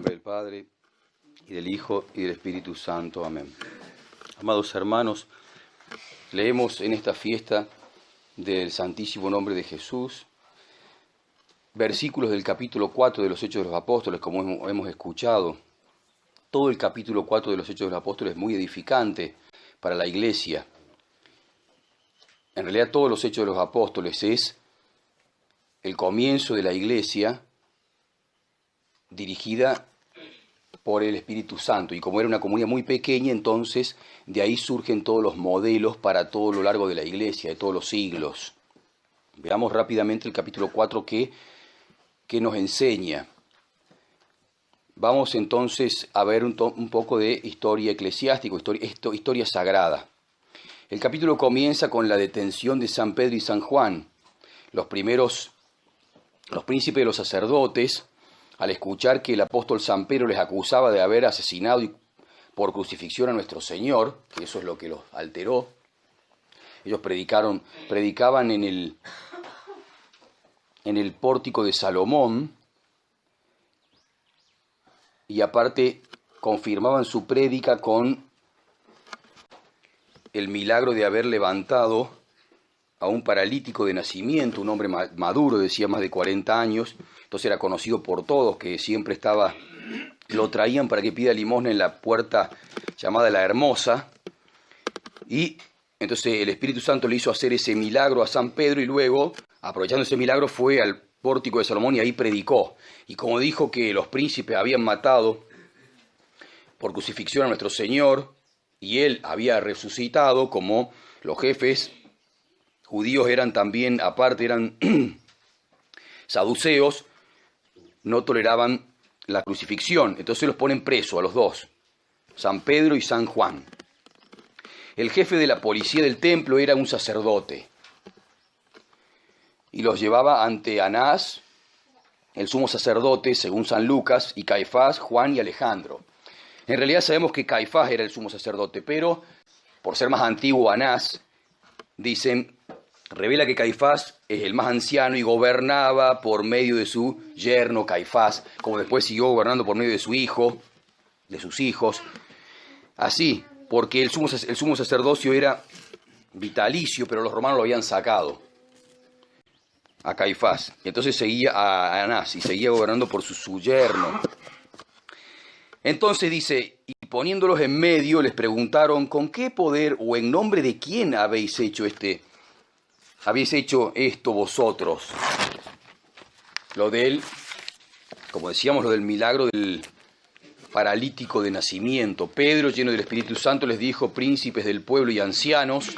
nombre del Padre, y del Hijo, y del Espíritu Santo. Amén. Amados hermanos, leemos en esta fiesta del Santísimo Nombre de Jesús versículos del capítulo 4 de los Hechos de los Apóstoles, como hemos escuchado. Todo el capítulo 4 de los Hechos de los Apóstoles es muy edificante para la Iglesia. En realidad todos los Hechos de los Apóstoles es el comienzo de la Iglesia dirigida por el Espíritu Santo. Y como era una comunidad muy pequeña, entonces de ahí surgen todos los modelos para todo lo largo de la Iglesia, de todos los siglos. Veamos rápidamente el capítulo 4 que nos enseña. Vamos entonces a ver un poco de historia eclesiástica, historia sagrada. El capítulo comienza con la detención de San Pedro y San Juan. Los príncipes de los sacerdotes, al escuchar que el apóstol San Pedro les acusaba de haber asesinado por crucifixión a nuestro Señor, que eso es lo que los alteró, ellos predicaban en el pórtico de Salomón, y aparte confirmaban su prédica con el milagro de haber levantado a un paralítico de nacimiento, un hombre maduro, decía más de 40 años, entonces era conocido por todos, que siempre lo traían para que pida limosna en la puerta llamada La Hermosa, y entonces el Espíritu Santo le hizo hacer ese milagro a San Pedro, y luego, aprovechando ese milagro, fue al pórtico de Salomón y ahí predicó. Y como dijo que los príncipes habían matado por crucifixión a nuestro Señor, y él había resucitado, como los jefes judíos eran también, aparte eran saduceos, no toleraban la crucifixión. Entonces los ponen presos a los dos, San Pedro y San Juan. El jefe de la policía del templo era un sacerdote y los llevaba ante Anás, el sumo sacerdote, según San Lucas, y Caifás, Juan y Alejandro. En realidad sabemos que Caifás era el sumo sacerdote, pero por ser más antiguo Anás, revela que Caifás es el más anciano y gobernaba por medio de su yerno Caifás, como después siguió gobernando por medio de su hijo, de sus hijos. Así, porque el sumo sacerdocio era vitalicio, pero los romanos lo habían sacado a Caifás. Y entonces seguía a Anás y seguía gobernando por su yerno. Entonces dice, y poniéndolos en medio les preguntaron, ¿con qué poder o en nombre de quién habéis hecho esto vosotros? Como decíamos, lo del milagro del paralítico de nacimiento. Pedro, lleno del Espíritu Santo, les dijo, príncipes del pueblo y ancianos,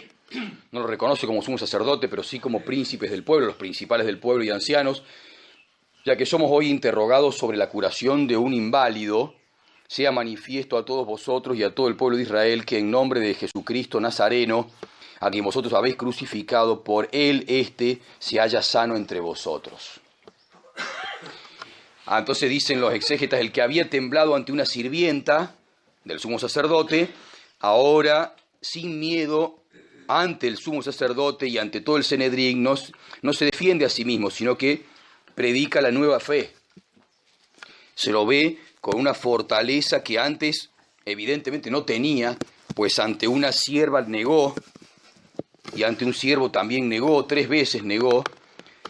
no lo reconoce como sumo sacerdote, pero sí como príncipes del pueblo, los principales del pueblo y ancianos, ya que somos hoy interrogados sobre la curación de un inválido, sea manifiesto a todos vosotros y a todo el pueblo de Israel que en nombre de Jesucristo Nazareno, a quien vosotros habéis crucificado, por él se halla sano entre vosotros. Entonces dicen los exégetas, el que había temblado ante una sirvienta del sumo sacerdote, ahora sin miedo ante el sumo sacerdote y ante todo el Sanedrín, no se defiende a sí mismo, sino que predica la nueva fe. Se lo ve con una fortaleza que antes evidentemente no tenía, pues ante una sierva negó, y ante un siervo también negó, 3 veces negó.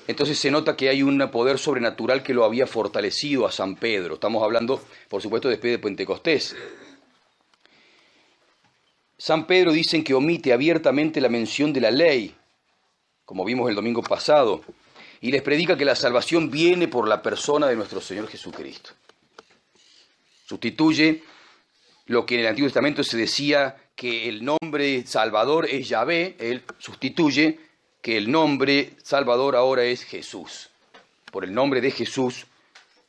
Entonces se nota que hay un poder sobrenatural que lo había fortalecido a San Pedro. Estamos hablando, por supuesto, después de Pentecostés. San Pedro dicen que omite abiertamente la mención de la ley, como vimos el domingo pasado, y les predica que la salvación viene por la persona de nuestro Señor Jesucristo. Sustituye lo que en el Antiguo Testamento se decía que el nombre Salvador es Yahvé, él sustituye que el nombre Salvador ahora es Jesús. Por el nombre de Jesús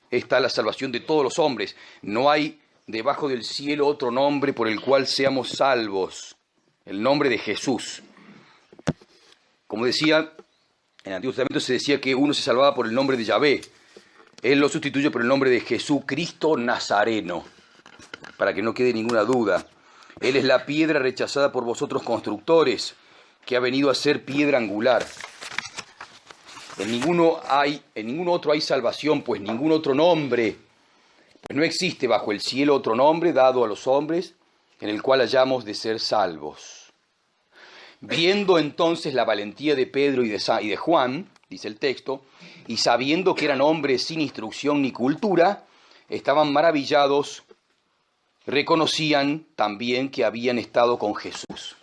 está la salvación de todos los hombres. No hay debajo del cielo otro nombre por el cual seamos salvos. El nombre de Jesús. Como decía, en el Antiguo Testamento se decía que uno se salvaba por el nombre de Yahvé. Él lo sustituye por el nombre de Jesucristo Nazareno, para que no quede ninguna duda. Él es la piedra rechazada por vosotros constructores, que ha venido a ser piedra angular. En ningún otro hay salvación, pues ningún otro nombre Pues no existe bajo el cielo otro nombre dado a los hombres en el cual hayamos de ser salvos. Viendo entonces la valentía de Pedro y de Juan, dice el texto, y sabiendo que eran hombres sin instrucción ni cultura, estaban maravillados, reconocían también que habían estado con Jesús.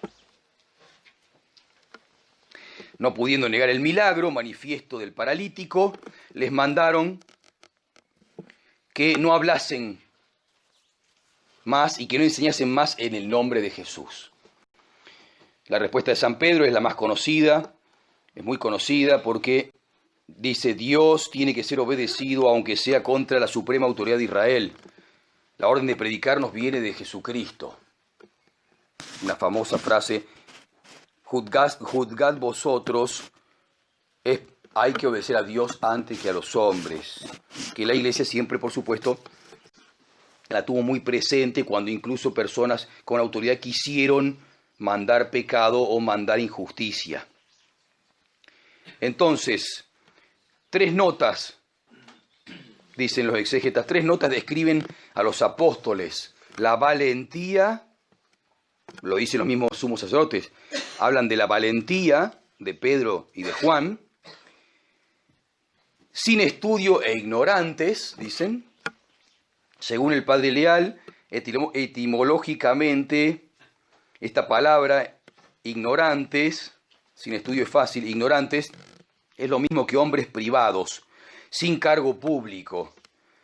No pudiendo negar el milagro manifiesto del paralítico, les mandaron que no hablasen más y que no enseñasen más en el nombre de Jesús. La respuesta de San Pedro es la más conocida, es muy conocida porque dice: Dios tiene que ser obedecido aunque sea contra la suprema autoridad de Israel. La orden de predicar nos viene de Jesucristo. Una famosa frase: juzgad vosotros, hay que obedecer a Dios antes que a los hombres. Que la Iglesia siempre, por supuesto, la tuvo muy presente cuando incluso personas con autoridad quisieron mandar pecado o mandar injusticia. Entonces, 3 notas, dicen los exégetas, 3 notas describen a los apóstoles: la valentía, lo dicen los mismos sumos sacerdotes, hablan de la valentía de Pedro y de Juan, sin estudio e ignorantes, dicen. Según el Padre Leal, etimológicamente, esta palabra ignorantes, sin estudio es fácil, ignorantes, es lo mismo que hombres privados, sin cargo público,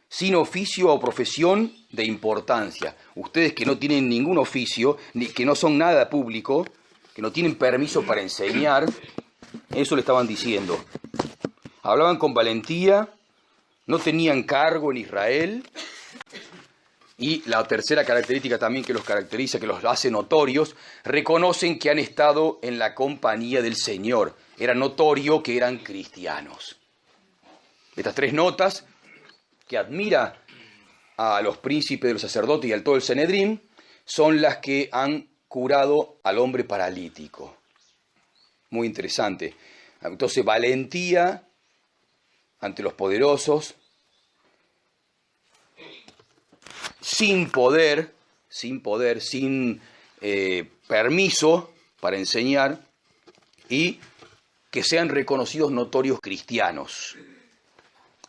sin oficio o profesión de importancia. Ustedes que no tienen ningún oficio, ni que no son nada público, que no tienen permiso para enseñar, eso le estaban diciendo. Hablaban con valentía, no tenían cargo en Israel. Y la tercera característica también que los caracteriza, que los hace notorios, reconocen que han estado en la compañía del Señor. Era notorio que eran cristianos. Estas 3 notas que admira a los príncipes de los sacerdotes y al todo el Sanedrín son las que han curado al hombre paralítico. Muy interesante. Entonces, valentía ante los poderosos, sin poder, sin permiso para enseñar, y que sean reconocidos notorios cristianos.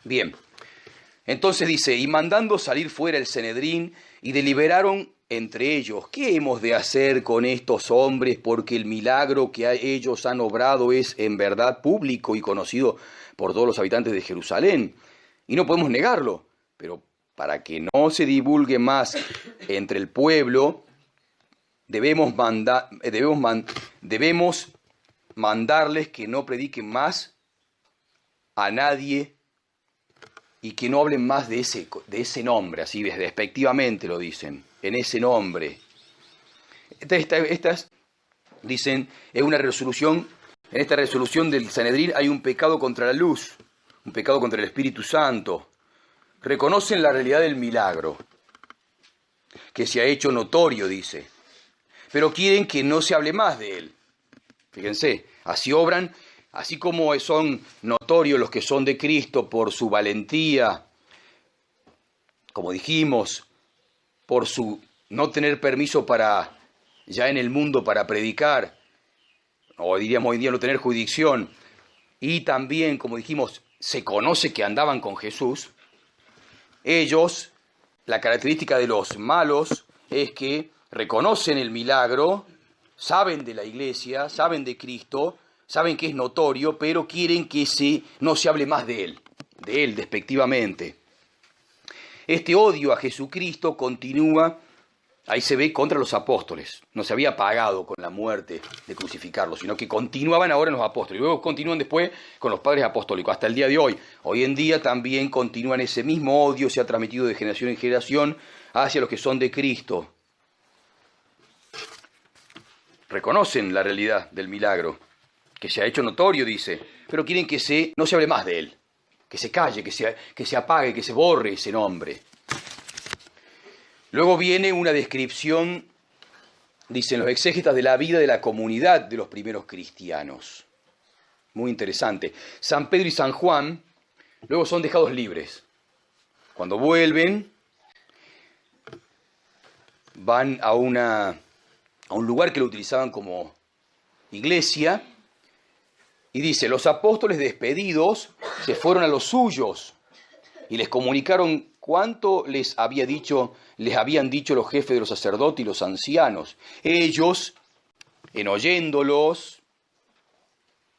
Bien, entonces dice: y mandando salir fuera el Sanedrín, y deliberaron entre ellos: ¿qué hemos de hacer con estos hombres? Porque el milagro que ellos han obrado es en verdad público y conocido por todos los habitantes de Jerusalén, y no podemos negarlo, pero para que no se divulgue más entre el pueblo, debemos mandarles que no prediquen más a nadie y que no hablen más de ese nombre, así despectivamente lo dicen, en ese nombre. Estas, dicen, es una resolución. En esta resolución del Sanedrín hay un pecado contra la luz, un pecado contra el Espíritu Santo. Reconocen la realidad del milagro, que se ha hecho notorio, dice, pero quieren que no se hable más de él. Fíjense, así obran, así como son notorios los que son de Cristo por su valentía, como dijimos, por su no tener permiso para, ya en el mundo, para predicar, o diríamos hoy en día no tener jurisdicción, y también, como dijimos, se conoce que andaban con Jesús. Ellos, la característica de los malos es que reconocen el milagro, saben de la iglesia, saben de Cristo, saben que es notorio, pero quieren que no se hable más de él despectivamente. Este odio a Jesucristo continúa, ahí se ve, contra los apóstoles. No se había pagado con la muerte de crucificarlo, sino que continuaban ahora en los apóstoles. Y luego continúan después con los padres apostólicos, hasta el día de hoy. Hoy en día también continúan ese mismo odio, se ha transmitido de generación en generación hacia los que son de Cristo. Reconocen la realidad del milagro, que se ha hecho notorio, dice, pero quieren que no se hable más de él, que se calle, que se apague, que se borre ese nombre. Luego viene una descripción, dicen los exégetas, de la vida de la comunidad de los primeros cristianos. Muy interesante. San Pedro y San Juan luego son dejados libres. Cuando vuelven, van a un lugar que lo utilizaban como iglesia, y dice, los apóstoles despedidos se fueron a los suyos y les comunicaron cuánto les habían dicho los jefes de los sacerdotes y los ancianos. Ellos, en oyéndolos,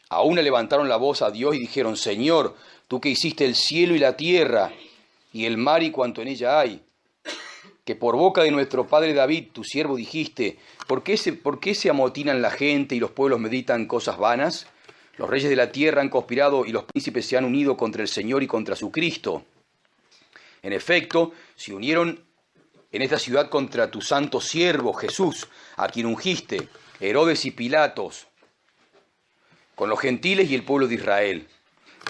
a una levantaron la voz a Dios y dijeron, Señor, tú que hiciste el cielo y la tierra y el mar y cuanto en ella hay, que por boca de nuestro padre David, tu siervo, dijiste, ¿por qué se amotinan la gente y los pueblos meditan cosas vanas? Los reyes de la tierra han conspirado y los príncipes se han unido contra el Señor y contra su Cristo. En efecto, se unieron en esta ciudad contra tu santo siervo Jesús, a quien ungiste, Herodes y Pilatos, con los gentiles y el pueblo de Israel,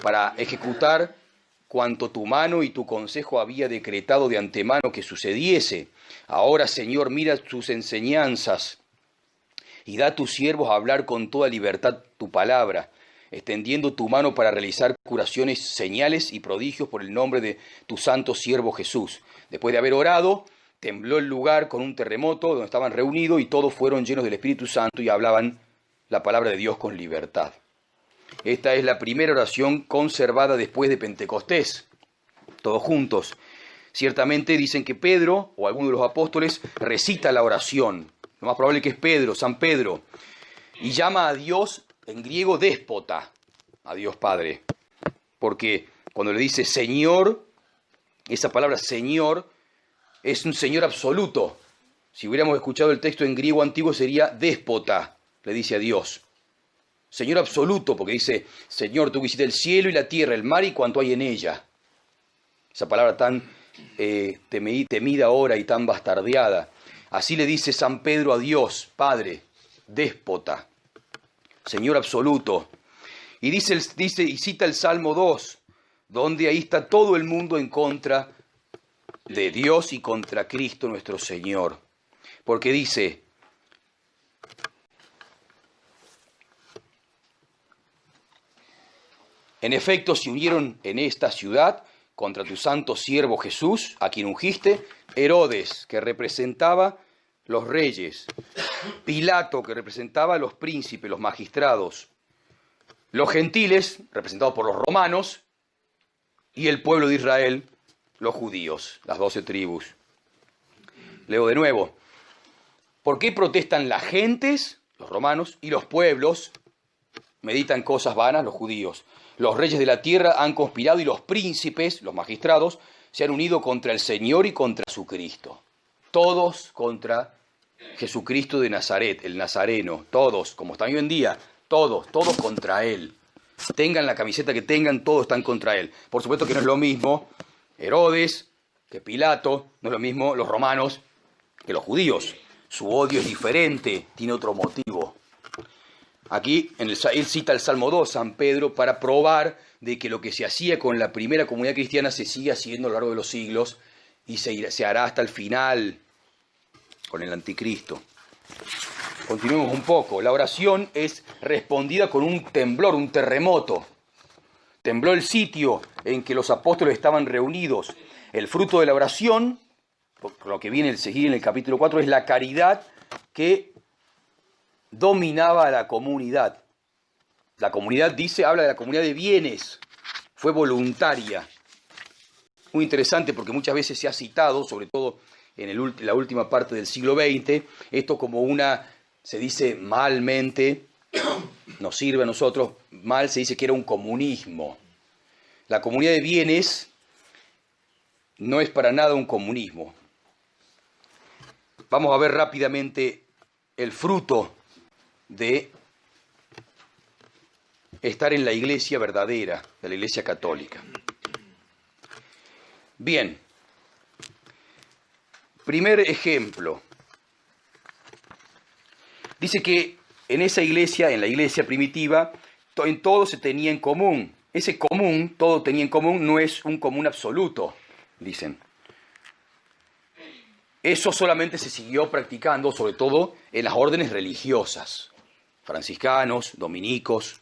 para ejecutar cuanto tu mano y tu consejo había decretado de antemano que sucediese. Ahora, Señor, mira tus enseñanzas y da a tus siervos a hablar con toda libertad tu palabra, extendiendo tu mano para realizar curaciones, señales y prodigios por el nombre de tu santo siervo Jesús. Después de haber orado, tembló el lugar con un terremoto donde estaban reunidos y todos fueron llenos del Espíritu Santo y hablaban la palabra de Dios con libertad. Esta es la primera oración conservada después de Pentecostés, todos juntos. Ciertamente dicen que Pedro o alguno de los apóstoles recita la oración. Lo más probable que es Pedro, San Pedro, y llama a Dios en griego déspota, a Dios Padre, porque cuando le dice Señor, esa palabra Señor es un Señor absoluto. Si hubiéramos escuchado el texto en griego antiguo sería déspota, le dice a Dios. Señor absoluto, porque dice, Señor, tú que hiciste el cielo y la tierra, el mar y cuanto hay en ella. Esa palabra tan temida ahora y tan bastardeada. Así le dice San Pedro a Dios, Padre, déspota, Señor absoluto. Y dice y cita el Salmo 2, donde ahí está todo el mundo en contra de Dios y contra Cristo nuestro Señor. Porque dice, en efecto se unieron en esta ciudad contra tu santo siervo Jesús, a quien ungiste, Herodes, que representaba los reyes, Pilato, que representaba a los príncipes, los magistrados, los gentiles, representados por los romanos, y el pueblo de Israel, los judíos, las 12 tribus. Leo de nuevo. ¿Por qué protestan las gentes, los romanos, y los pueblos? Meditan cosas vanas, los judíos. Los reyes de la tierra han conspirado y los príncipes, los magistrados, se han unido contra el Señor y contra su Cristo. Todos contra Jesucristo de Nazaret, el nazareno. Todos, como están hoy en día, todos contra Él. Tengan la camiseta que tengan, todos están contra Él. Por supuesto que no es lo mismo Herodes que Pilato, no es lo mismo los romanos que los judíos. Su odio es diferente, tiene otro motivo. Aquí él cita el Salmo 2, San Pedro, para probar de que lo que se hacía con la primera comunidad cristiana se sigue haciendo a lo largo de los siglos y se hará hasta el final con el anticristo. Continuemos un poco. La oración es respondida con un temblor, un terremoto. Tembló el sitio en que los apóstoles estaban reunidos. El fruto de la oración, por lo que viene el seguir en el capítulo 4, es la caridad que dominaba a la comunidad. La comunidad habla de la comunidad de bienes, fue voluntaria. Muy interesante porque muchas veces se ha citado, sobre todo en la última parte del siglo XX, esto como se dice malmente, nos sirve a nosotros, mal se dice que era un comunismo. La comunidad de bienes no es para nada un comunismo. Vamos a ver rápidamente el fruto de estar en la iglesia verdadera, de la iglesia católica. Bien, primer ejemplo. Dice que en esa iglesia, en la iglesia primitiva, en todo se tenía en común. Ese común, todo tenía en común, no es un común absoluto, dicen. Eso solamente se siguió practicando, sobre todo en las órdenes religiosas. Franciscanos, dominicos,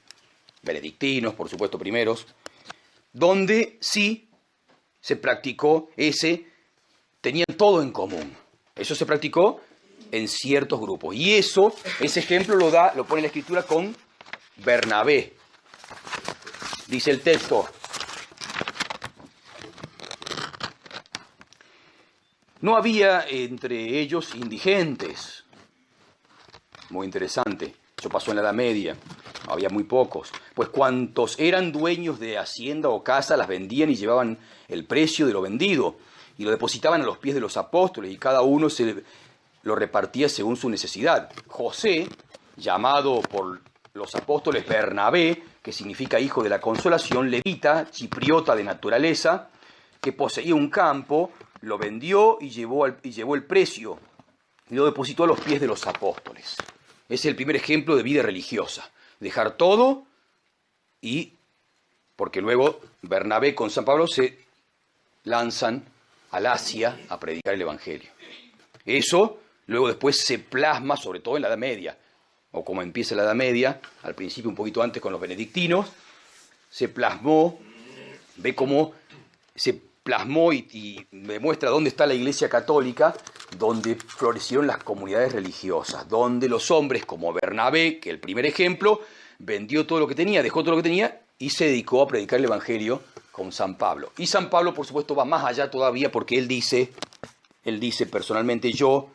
benedictinos, por supuesto primeros, donde sí se practicó tenían todo en común. Eso se practicó en ciertos grupos. Y ese ejemplo lo pone la Escritura con Bernabé. Dice el texto: no había entre ellos indigentes. Muy interesante. Eso pasó en la Edad Media. Había muy pocos. Pues cuantos eran dueños de hacienda o casa, las vendían y llevaban el precio de lo vendido y lo depositaban a los pies de los apóstoles, y cada uno se lo repartía según su necesidad. José, llamado por los apóstoles Bernabé, que significa hijo de la consolación, levita, chipriota de naturaleza, que poseía un campo, lo vendió y llevó el precio y lo depositó a los pies de los apóstoles. Es el primer ejemplo de vida religiosa. Dejar todo, y porque luego Bernabé con San Pablo se lanzan al Asia a predicar el Evangelio. Eso luego después se plasma, sobre todo en la Edad Media, o como empieza la Edad Media, al principio un poquito antes con los benedictinos, se plasmó, ve cómo se plasmó y demuestra dónde está la Iglesia Católica, donde florecieron las comunidades religiosas, donde los hombres como Bernabé, que el primer ejemplo, vendió todo lo que tenía, dejó todo lo que tenía y se dedicó a predicar el Evangelio con San Pablo. Y San Pablo, por supuesto, va más allá todavía, porque él dice personalmente: yo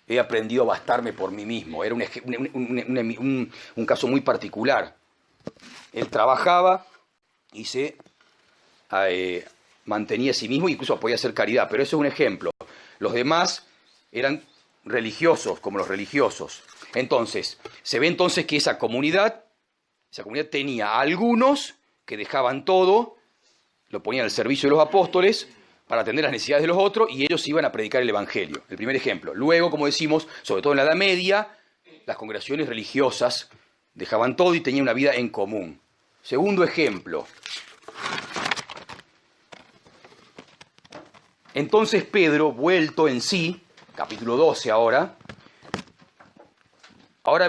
he aprendido a bastarme por mí mismo. Era un caso muy particular. Él trabajaba y se mantenía a sí mismo, incluso podía hacer caridad, pero eso es un ejemplo. Los demás eran religiosos, como los religiosos. Entonces, se ve entonces que esa comunidad tenía a algunos que dejaban todo, lo ponían al servicio de los apóstoles para atender las necesidades de los otros, y ellos iban a predicar el Evangelio. El primer ejemplo. Luego, como decimos, sobre todo en la Edad Media, las congregaciones religiosas dejaban todo y tenían una vida en común. Segundo ejemplo. Entonces Pedro, vuelto en sí, capítulo 12 ahora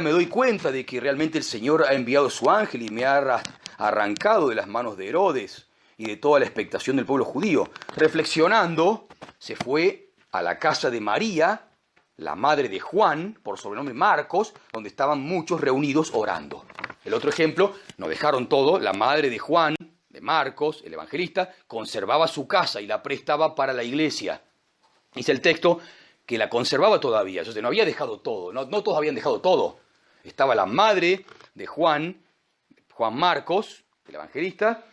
me doy cuenta de que realmente el Señor ha enviado su ángel y me ha arrancado de las manos de Herodes y de toda la expectación del pueblo judío. Reflexionando, se fue a la casa de María, la madre de Juan, por sobrenombre Marcos, donde estaban muchos reunidos orando. El otro ejemplo, no dejaron todo, la madre de Juan, de Marcos, el evangelista, conservaba su casa y la prestaba para la iglesia. Dice el texto que la conservaba todavía, no había dejado todo, no todos habían dejado todo. Estaba la madre de Juan Marcos, el evangelista,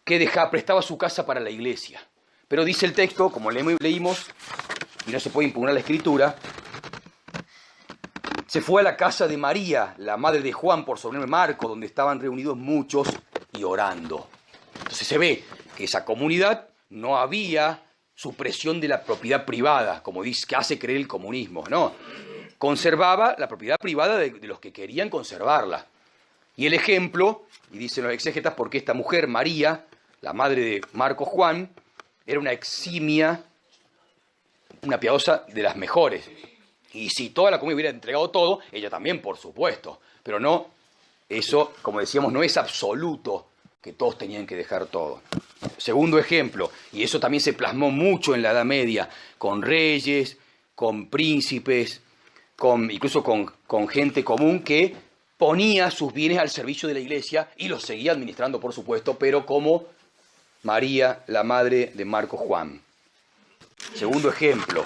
que prestaba su casa para la iglesia. Pero dice el texto, como leímos, y no se puede impugnar la escritura, se fue a la casa de María, la madre de Juan, por sobrenombre Marcos, donde estaban reunidos muchos y orando. Entonces se ve que esa comunidad no había supresión de la propiedad privada, como dice, que hace creer el comunismo, no. Conservaba la propiedad privada de los que querían conservarla. Y el ejemplo, y dicen los exégetas, porque esta mujer, María, la madre de Marcos Juan, era una eximia, una piadosa de las mejores. Y si toda la comunidad hubiera entregado todo, ella también, por supuesto. Pero no, eso, como decíamos, no es absoluto que todos tenían que dejar todo. Segundo ejemplo, y eso también se plasmó mucho en la Edad Media, con reyes, con príncipes, incluso con gente común que ponía sus bienes al servicio de la iglesia y los seguía administrando, por supuesto, pero como María, la madre de Marcos Juan. Segundo ejemplo.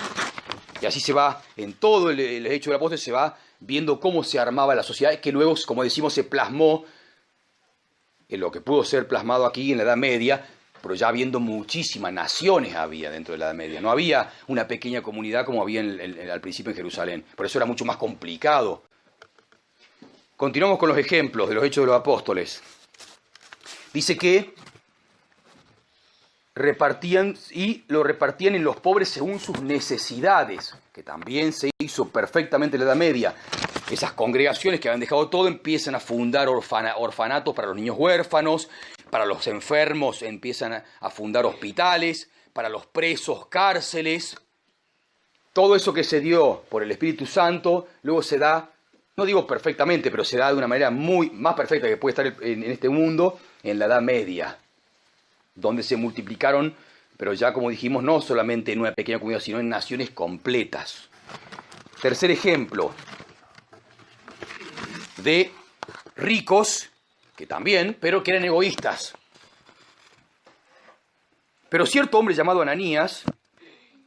Y así se va, en todo el hecho del apóstol se va viendo cómo se armaba la sociedad, que luego, como decimos, se plasmó en lo que pudo ser plasmado aquí en la Edad Media, pero ya habiendo muchísimas naciones había dentro de la Edad Media. No había una pequeña comunidad como había al principio en Jerusalén. Por eso era mucho más complicado. Continuamos con los ejemplos de los Hechos de los Apóstoles. Dice que lo repartían en los pobres según sus necesidades, que también se hizo perfectamente en la Edad Media. Esas congregaciones que habían dejado todo empiezan a fundar orfanatos para los niños huérfanos, para los enfermos empiezan a fundar hospitales, para los presos cárceles. Todo eso que se dio por el Espíritu Santo luego se da, no digo perfectamente, pero se da de una manera muy más perfecta que puede estar en este mundo, en la Edad Media, donde se multiplicaron pero ya como dijimos, no solamente en una pequeña comunidad, sino en naciones completas. Tercer ejemplo de ricos, que también, pero que eran egoístas. Pero cierto hombre llamado Ananías,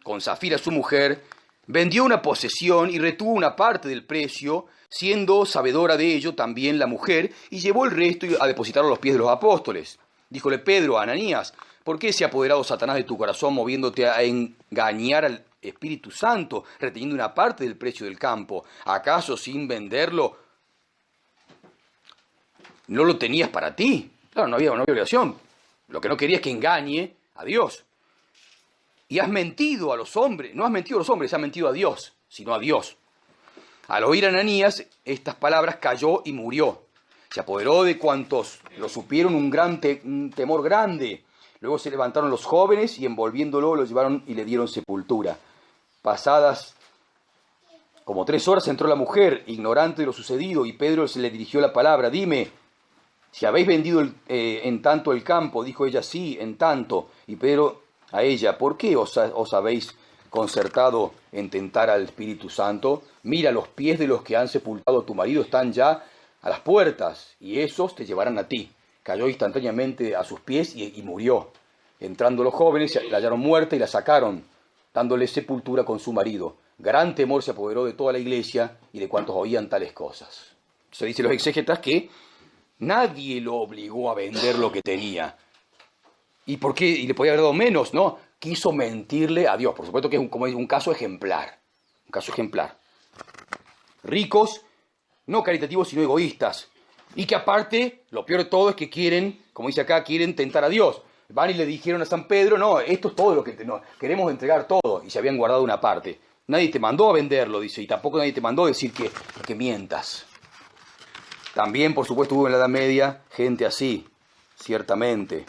con Zafira su mujer, vendió una posesión y retuvo una parte del precio, siendo sabedora de ello también la mujer, y llevó el resto a depositarlo a los pies de los apóstoles. Díjole Pedro a Ananías: ¿por qué se ha apoderado Satanás de tu corazón, moviéndote a engañar al Espíritu Santo, reteniendo una parte del precio del campo? ¿Acaso sin venderlo no lo tenías para ti? Claro, no había obligación. Lo que no quería es que engañe a Dios. Y has mentido a los hombres. No has mentido a los hombres, has mentido a Dios, sino a Dios. Al oír a Ananías estas palabras, cayó y murió. Se apoderó de cuantos lo supieron un temor grande. Luego se levantaron los jóvenes y envolviéndolo lo llevaron y le dieron sepultura. Pasadas como 3 horas entró la mujer, ignorante de lo sucedido, y Pedro se le dirigió la palabra. Dime, si habéis vendido en tanto el campo. Dijo ella: sí, en tanto. Y Pedro a ella: ¿por qué os habéis concertado en tentar al Espíritu Santo? Mira, los pies de los que han sepultado a tu marido están ya a las puertas, y esos te llevarán a ti. Cayó instantáneamente a sus pies y murió. Entrando los jóvenes, la hallaron muerta y la sacaron, dándole sepultura con su marido. Gran temor se apoderó de toda la iglesia y de cuantos oían tales cosas. Se dice los exégetas que nadie lo obligó a vender lo que tenía. ¿Y por qué? Y le podía haber dado menos, ¿no? Quiso mentirle a Dios. Por supuesto que es un caso ejemplar. Un caso ejemplar. Ricos, no caritativos, sino egoístas. Y que aparte, lo peor de todo es que quieren, como dice acá, quieren tentar a Dios. Van y le dijeron a San Pedro: no, esto es todo lo que queremos entregar todo. Y se habían guardado una parte. Nadie te mandó a venderlo, dice, y tampoco nadie te mandó a decir que mientas. También, por supuesto, hubo en la Edad Media gente así, ciertamente.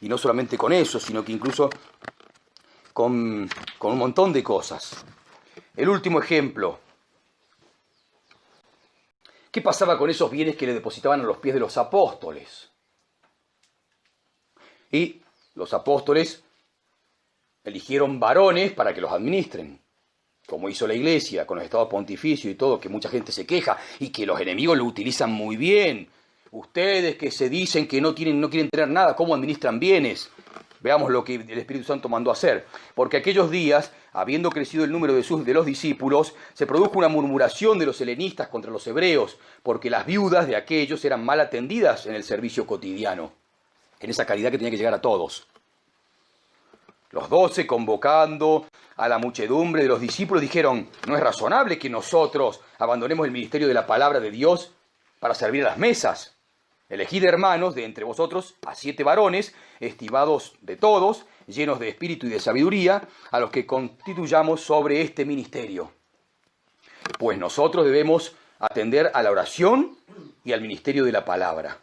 Y no solamente con eso, sino que incluso con un montón de cosas. El último ejemplo. ¿Qué pasaba con esos bienes que le depositaban a los pies de los apóstoles? Y los apóstoles eligieron varones para que los administren, como hizo la iglesia con los estados pontificios y todo, que mucha gente se queja y que los enemigos lo utilizan muy bien. Ustedes que se dicen que no quieren tener nada, ¿cómo administran bienes? Veamos lo que el Espíritu Santo mandó hacer. Porque aquellos días, habiendo crecido el número de los discípulos, se produjo una murmuración de los helenistas contra los hebreos, porque las viudas de aquellos eran mal atendidas en el servicio cotidiano, en esa caridad que tenía que llegar a todos. Los 12, convocando a la muchedumbre de los discípulos, dijeron: no es razonable que nosotros abandonemos el ministerio de la palabra de Dios para servir a las mesas. Elegid, hermanos, de entre vosotros a 7 varones, estimados de todos, llenos de espíritu y de sabiduría, a los que constituyamos sobre este ministerio. Pues nosotros debemos atender a la oración y al ministerio de la palabra.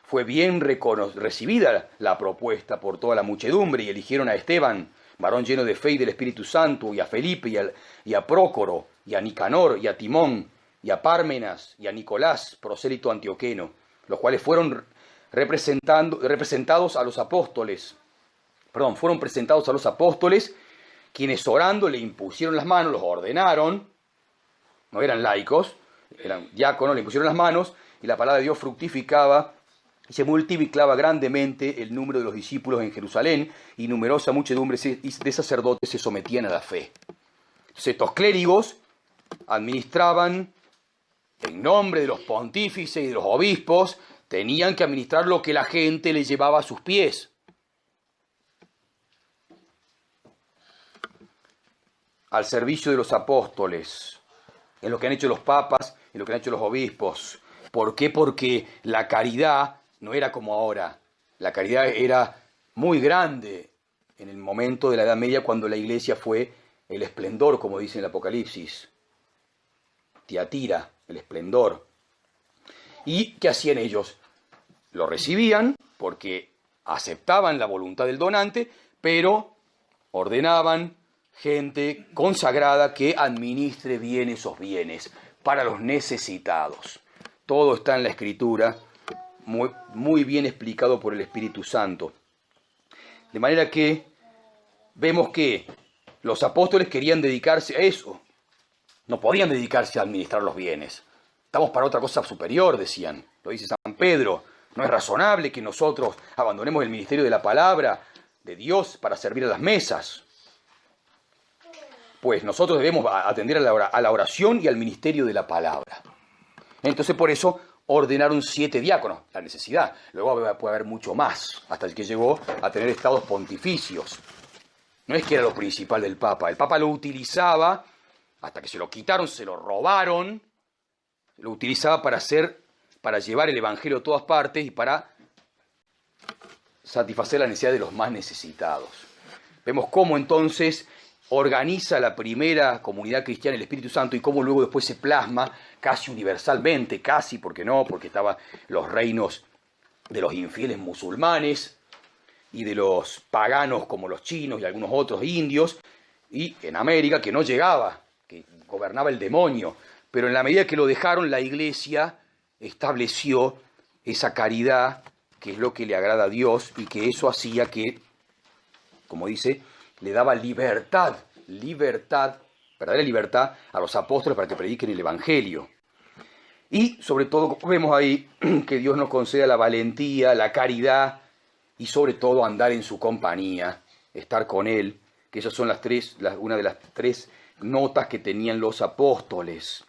Fue bien recibida la propuesta por toda la muchedumbre, y eligieron a Esteban, varón lleno de fe y del Espíritu Santo, y a Felipe, y a Prócoro, y a Nicanor, y a Timón, y a Pármenas, y a Nicolás, prosélito antioqueno, los cuales fueron presentados a los apóstoles, quienes orando le impusieron las manos, los ordenaron, no eran laicos, eran diáconos, le impusieron las manos, y la palabra de Dios fructificaba, y se multiplicaba grandemente el número de los discípulos en Jerusalén, y numerosa muchedumbre de sacerdotes se sometían a la fe. Entonces, estos clérigos administraban en nombre de los pontífices y de los obispos, tenían que administrar lo que la gente les llevaba a sus pies. Al servicio de los apóstoles, en lo que han hecho los papas, en lo que han hecho los obispos. ¿Por qué? Porque la caridad no era como ahora. La caridad era muy grande en el momento de la Edad Media, cuando la iglesia fue el esplendor, como dice en el Apocalipsis. Tiatira, el esplendor. ¿Y qué hacían ellos? Lo recibían porque aceptaban la voluntad del donante, pero ordenaban gente consagrada que administre bien esos bienes para los necesitados. Todo está en la Escritura, muy bien explicado por el Espíritu Santo. De manera que vemos que los apóstoles querían dedicarse a eso. No podían dedicarse a administrar los bienes. Estamos para otra cosa superior, decían. Lo dice San Pedro. No es razonable que nosotros abandonemos el ministerio de la palabra de Dios para servir a las mesas. Pues nosotros debemos atender a la oración y al ministerio de la palabra. Entonces por eso ordenaron 7 diáconos, la necesidad. Luego puede haber mucho más, hasta el que llegó a tener estados pontificios. No es que era lo principal del Papa. El Papa lo utilizaba, hasta que se lo quitaron, se lo robaron, lo utilizaba para llevar el Evangelio a todas partes y para satisfacer la necesidad de los más necesitados. Vemos cómo entonces organiza la primera comunidad cristiana el Espíritu Santo y cómo luego después se plasma casi universalmente, casi, porque no, porque estaban los reinos de los infieles musulmanes y de los paganos como los chinos y algunos otros indios, y en América que no llegaba, que gobernaba el demonio, pero en la medida que lo dejaron, la Iglesia estableció esa caridad que es lo que le agrada a Dios y que eso hacía que, como dice, le daba libertad, verdadera libertad a los apóstoles para que prediquen el Evangelio. Y sobre todo vemos ahí que Dios nos conceda la valentía, la caridad y sobre todo andar en su compañía, estar con Él, que esas son una de las 3 notas que tenían los apóstoles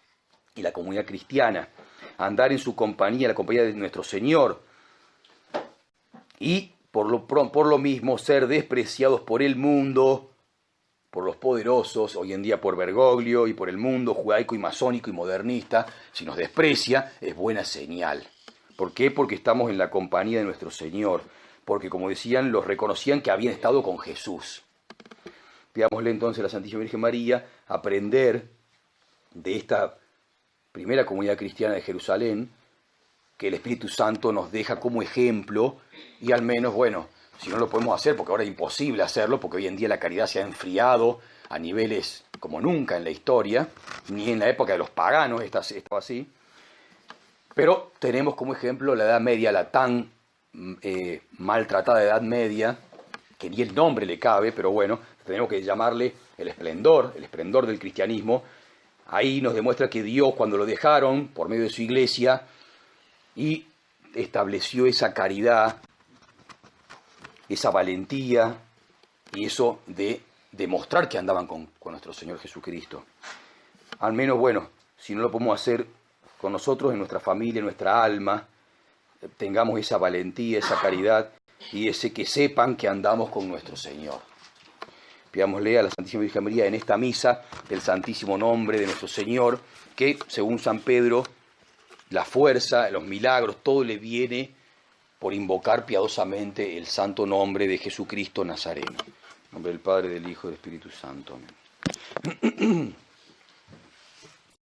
y la comunidad cristiana. Andar en su compañía, la compañía de nuestro Señor. Y por lo mismo ser despreciados por el mundo, por los poderosos, hoy en día por Bergoglio y por el mundo judaico y masónico y modernista. Si nos desprecia, es buena señal. ¿Por qué? Porque estamos en la compañía de nuestro Señor. Porque, como decían, los reconocían que habían estado con Jesús. Pidámosle entonces a la Santísima Virgen María aprender de esta primera comunidad cristiana de Jerusalén, que el Espíritu Santo nos deja como ejemplo, y al menos, bueno, si no lo podemos hacer, porque ahora es imposible hacerlo, porque hoy en día la caridad se ha enfriado a niveles como nunca en la historia, ni en la época de los paganos estaba así, pero tenemos como ejemplo la Edad Media, la tan maltratada Edad Media, que ni el nombre le cabe, pero bueno, tenemos que llamarle el esplendor del cristianismo. Ahí nos demuestra que Dios, cuando lo dejaron por medio de su iglesia, y estableció esa caridad, esa valentía, y eso de demostrar que andaban con nuestro Señor Jesucristo. Al menos, bueno, si no lo podemos hacer con nosotros, en nuestra familia, en nuestra alma, tengamos esa valentía, esa caridad, y ese que sepan que andamos con nuestro Señor. Pidámosle a la Santísima Virgen María en esta misa el santísimo nombre de nuestro Señor, que según San Pedro, la fuerza, los milagros, todo le viene por invocar piadosamente el santo nombre de Jesucristo Nazareno. En nombre del Padre, del Hijo y del Espíritu Santo. Amén.